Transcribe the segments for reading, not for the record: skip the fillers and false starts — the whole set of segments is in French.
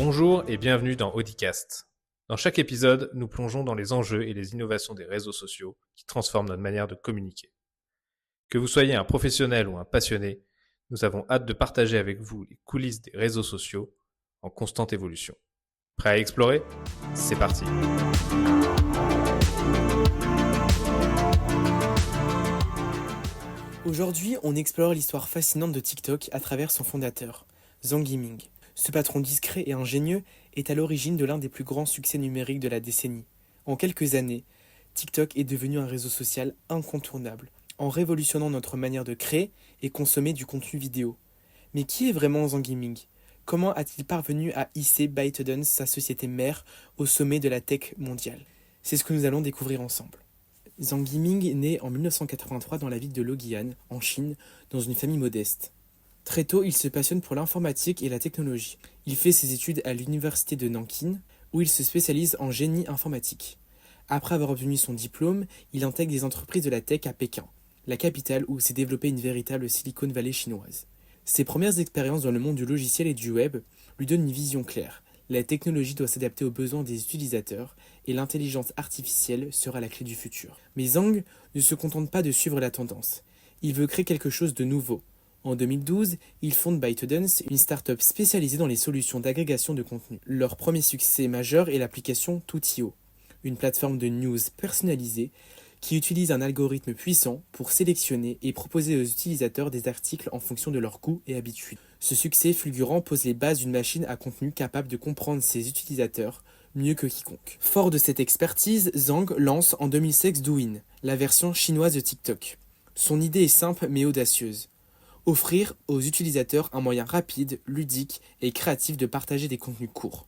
Bonjour et bienvenue dans Audicast. Dans chaque épisode, nous plongeons dans les enjeux et les innovations des réseaux sociaux qui transforment notre manière de communiquer. Que vous soyez un professionnel ou un passionné, nous avons hâte de partager avec vous les coulisses des réseaux sociaux en constante évolution. Prêt à explorer ? C'est parti. Aujourd'hui, on explore l'histoire fascinante de TikTok à travers son fondateur, Zhang Yiming. Ce patron discret et ingénieux est à l'origine de l'un des plus grands succès numériques de la décennie. En quelques années, TikTok est devenu un réseau social incontournable, en révolutionnant notre manière de créer et consommer du contenu vidéo. Mais qui est vraiment Zhang Yiming ? Comment a-t-il parvenu à hisser ByteDance, sa société mère, au sommet de la tech mondiale ? C'est ce que nous allons découvrir ensemble. Zhang Yiming naît en 1983 dans la ville de Luoyang, en Chine, dans une famille modeste. Très tôt, il se passionne pour l'informatique et la technologie. Il fait ses études à l'université de Nankin, où il se spécialise en génie informatique. Après avoir obtenu son diplôme, il intègre des entreprises de la tech à Pékin, la capitale où s'est développée une véritable Silicon Valley chinoise. Ses premières expériences dans le monde du logiciel et du web lui donnent une vision claire. La technologie doit s'adapter aux besoins des utilisateurs et l'intelligence artificielle sera la clé du futur. Mais Zhang ne se contente pas de suivre la tendance. Il veut créer quelque chose de nouveau. En 2012, il fonde ByteDance, une start-up spécialisée dans les solutions d'agrégation de contenu. Leur premier succès majeur est l'application Tutio, une plateforme de news personnalisée qui utilise un algorithme puissant pour sélectionner et proposer aux utilisateurs des articles en fonction de leurs goûts et habitudes. Ce succès fulgurant pose les bases d'une machine à contenu capable de comprendre ses utilisateurs mieux que quiconque. Fort de cette expertise, Zhang lance en 2016 Douyin, la version chinoise de TikTok. Son idée est simple mais audacieuse. Offrir aux utilisateurs un moyen rapide, ludique et créatif de partager des contenus courts,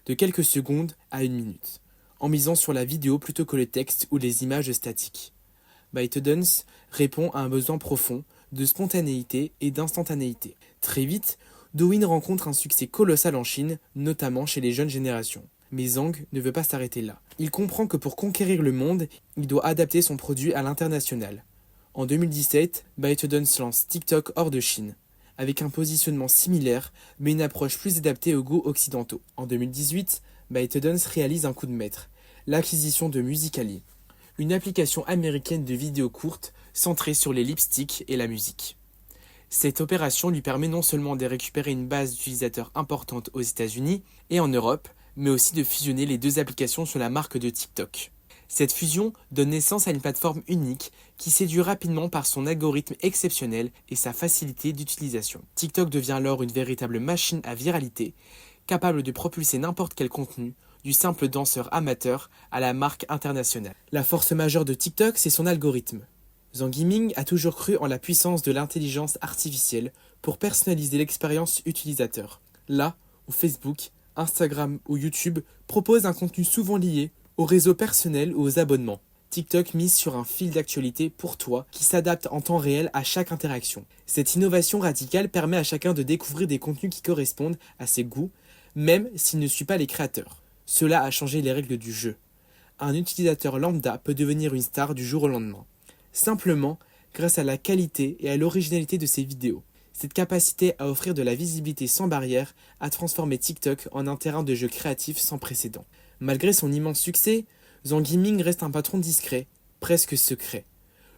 de quelques secondes à une minute, en misant sur la vidéo plutôt que le texte ou les images statiques. ByteDance répond à un besoin profond de spontanéité et d'instantanéité. Très vite, Douyin rencontre un succès colossal en Chine, notamment chez les jeunes générations. Mais Zhang ne veut pas s'arrêter là. Il comprend que pour conquérir le monde, il doit adapter son produit à l'international. En 2017, ByteDance lance TikTok hors de Chine, avec un positionnement similaire, mais une approche plus adaptée aux goûts occidentaux. En 2018, ByteDance réalise un coup de maître, l'acquisition de Musical.ly, une application américaine de vidéos courtes centrée sur les lipsticks et la musique. Cette opération lui permet non seulement de récupérer une base d'utilisateurs importante aux États-Unis et en Europe, mais aussi de fusionner les deux applications sur la marque de TikTok. Cette fusion donne naissance à une plateforme unique qui séduit rapidement par son algorithme exceptionnel et sa facilité d'utilisation. TikTok devient alors une véritable machine à viralité, capable de propulser n'importe quel contenu, du simple danseur amateur à la marque internationale. La force majeure de TikTok, c'est son algorithme. Zhang Yiming a toujours cru en la puissance de l'intelligence artificielle pour personnaliser l'expérience utilisateur. Là où Facebook, Instagram ou YouTube proposent un contenu souvent lié aux réseaux personnels ou aux abonnements, TikTok mise sur un fil d'actualité pour toi qui s'adapte en temps réel à chaque interaction. Cette innovation radicale permet à chacun de découvrir des contenus qui correspondent à ses goûts, même s'il ne suit pas les créateurs. Cela a changé les règles du jeu. Un utilisateur lambda peut devenir une star du jour au lendemain, simplement grâce à la qualité et à l'originalité de ses vidéos. Cette capacité à offrir de la visibilité sans barrière a transformé TikTok en un terrain de jeu créatif sans précédent. Malgré son immense succès, Zhang Yiming reste un patron discret, presque secret.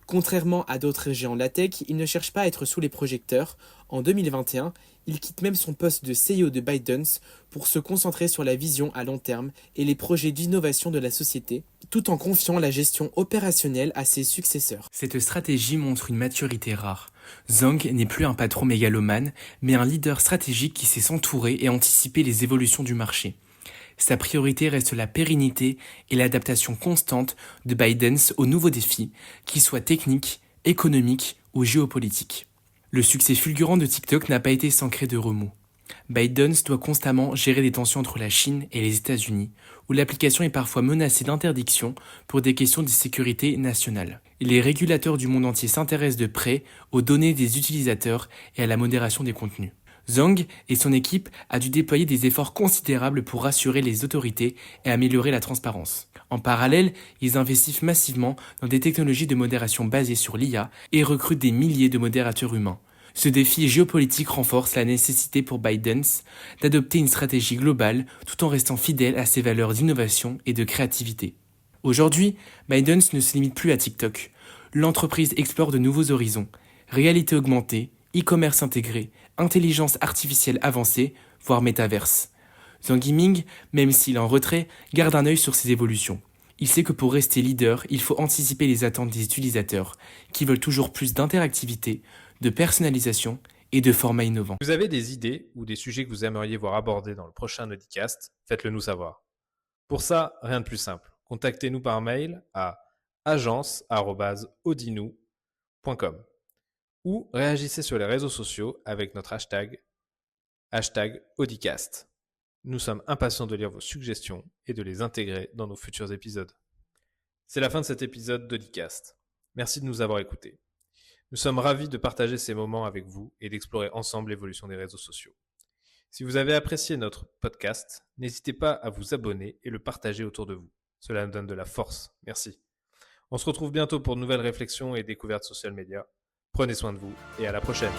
Contrairement à d'autres géants de la tech, il ne cherche pas à être sous les projecteurs. En 2021, il quitte même son poste de CEO de ByteDance pour se concentrer sur la vision à long terme et les projets d'innovation de la société, tout en confiant la gestion opérationnelle à ses successeurs. Cette stratégie montre une maturité rare. Zhang n'est plus un patron mégalomane, mais un leader stratégique qui sait s'entourer et anticiper les évolutions du marché. Sa priorité reste la pérennité et l'adaptation constante de ByteDance aux nouveaux défis, qu'ils soient techniques, économiques ou géopolitiques. Le succès fulgurant de TikTok n'a pas été sans créer de remous. ByteDance doit constamment gérer des tensions entre la Chine et les États-Unis, où l'application est parfois menacée d'interdiction pour des questions de sécurité nationale. Les régulateurs du monde entier s'intéressent de près aux données des utilisateurs et à la modération des contenus. Zhang et son équipe a dû déployer des efforts considérables pour rassurer les autorités et améliorer la transparence. En parallèle, ils investissent massivement dans des technologies de modération basées sur l'IA et recrutent des milliers de modérateurs humains, Ce défi géopolitique renforce la nécessité pour Biden d'adopter une stratégie globale tout en restant fidèle à ses valeurs d'innovation et de créativité. Aujourd'hui, Biden ne se limite plus à TikTok. L'entreprise explore de nouveaux horizons, réalité augmentée, e-commerce intégré, intelligence artificielle avancée, voire métaverse. Zhang Yiming, même s'il est en retrait, garde un œil sur ces évolutions. Il sait que pour rester leader, il faut anticiper les attentes des utilisateurs, qui veulent toujours plus d'interactivité, de personnalisation et de formats innovants. Vous avez des idées ou des sujets que vous aimeriez voir abordés dans le prochain Audicast, faites-le nous savoir. Pour ça, rien de plus simple. Contactez-nous par mail à agence@audinou.com ou réagissez sur les réseaux sociaux avec notre hashtag Audicast. Nous sommes impatients de lire vos suggestions et de les intégrer dans nos futurs épisodes. C'est la fin de cet épisode d'Audicast. Merci de nous avoir écoutés. Nous sommes ravis de partager ces moments avec vous et d'explorer ensemble l'évolution des réseaux sociaux. Si vous avez apprécié notre podcast, n'hésitez pas à vous abonner et le partager autour de vous. Cela nous donne de la force. Merci. On se retrouve bientôt pour de nouvelles réflexions et découvertes social media. Prenez soin de vous et à la prochaine.